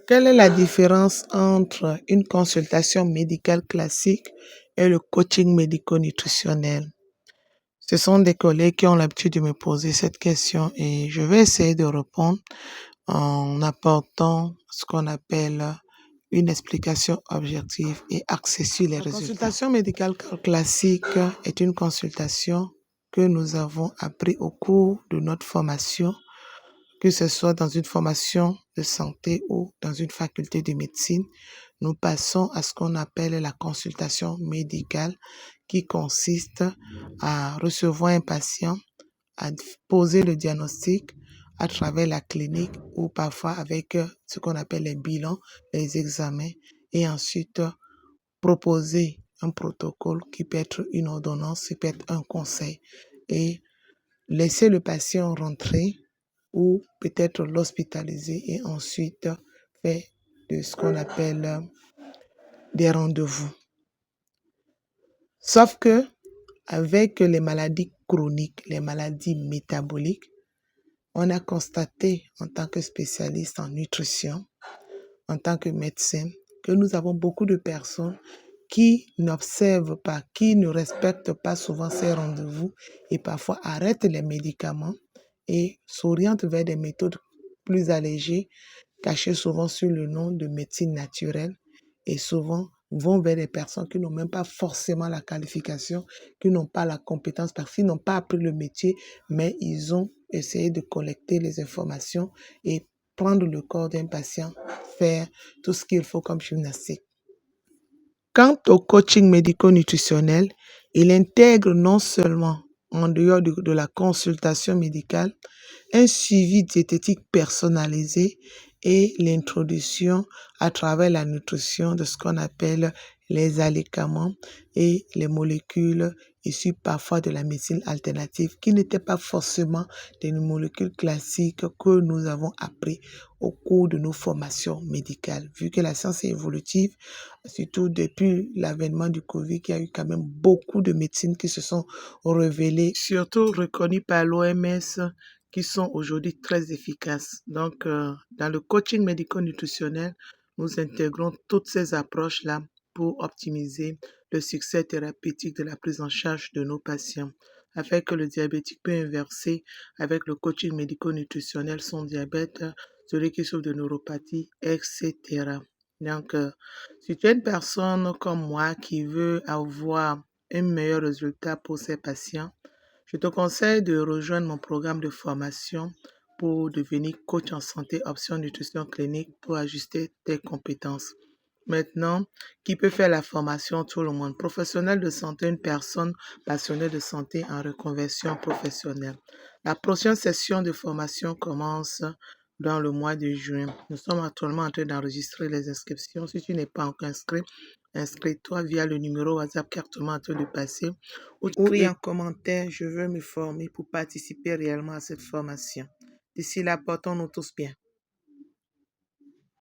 Quelle est la différence entre une consultation médicale classique et le coaching médico-nutritionnel? Ce sont des collègues qui ont l'habitude de me poser cette question et je vais essayer de répondre en apportant ce qu'on appelle une explication objective et axée sur les résultats. La consultation médicale classique est une consultation que nous avons appris au cours de notre formation, que ce soit dans une formation de santé ou dans une faculté de médecine. Nous passons à ce qu'on appelle la consultation médicale qui consiste à recevoir un patient, à poser le diagnostic à travers la clinique ou parfois avec ce qu'on appelle les bilans, les examens et ensuite proposer un protocole qui peut être une ordonnance, qui peut être un conseil et laisser le patient rentrer ou peut-être l'hospitaliser et ensuite faire de ce qu'on appelle des rendez-vous. Sauf que avec les maladies chroniques, les maladies métaboliques, on a constaté en tant que spécialiste en nutrition, en tant que médecin, que nous avons beaucoup de personnes qui n'observent pas, qui ne respectent pas souvent ces rendez-vous et parfois arrêtent les médicaments et s'orientent vers des méthodes plus allégées, cachées souvent sous le nom de médecine naturelle et souvent vont vers des personnes qui n'ont même pas forcément la qualification, qui n'ont pas la compétence parce qu'ils n'ont pas appris le métier, mais ils ont essayé de collecter les informations et prendre le corps d'un patient, faire tout ce qu'il faut comme gymnastique. Quant au coaching médico-nutritionnel, il intègre non seulement, en dehors de la consultation médicale, un suivi diététique personnalisé et l'introduction à travers la nutrition de ce qu'on appelle les alicaments et les molécules issues parfois de la médecine alternative qui n'étaient pas forcément des molécules classiques que nous avons appris au cours de nos formations médicales. Vu que la science est évolutive, surtout depuis l'avènement du Covid, il y a eu quand même beaucoup de médecines qui se sont révélées, surtout reconnues par l'OMS, qui sont aujourd'hui très efficaces. Donc, dans le coaching médico-nutritionnel, nous intégrons toutes ces approches-là pour optimiser le succès thérapeutique de la prise en charge de nos patients, afin que le diabétique peut inverser avec le coaching médico-nutritionnel son diabète, celui qui souffre de neuropathie, etc. Donc, si tu es une personne comme moi qui veut avoir un meilleur résultat pour ses patients, je te conseille de rejoindre mon programme de formation pour devenir coach en santé option nutrition clinique pour ajuster tes compétences. Maintenant, qui peut faire la formation? Tout le monde. Professionnel de santé, une personne passionnée de santé en reconversion professionnelle. La prochaine session de formation commence dans le mois de juin. Nous sommes actuellement en train d'enregistrer les inscriptions. Si tu n'es pas encore inscrit, inscris-toi via le numéro WhatsApp qui est actuellement en train de passer ou écris en commentaire « Je veux me former » pour participer réellement à cette formation. D'ici là, portons-nous tous bien.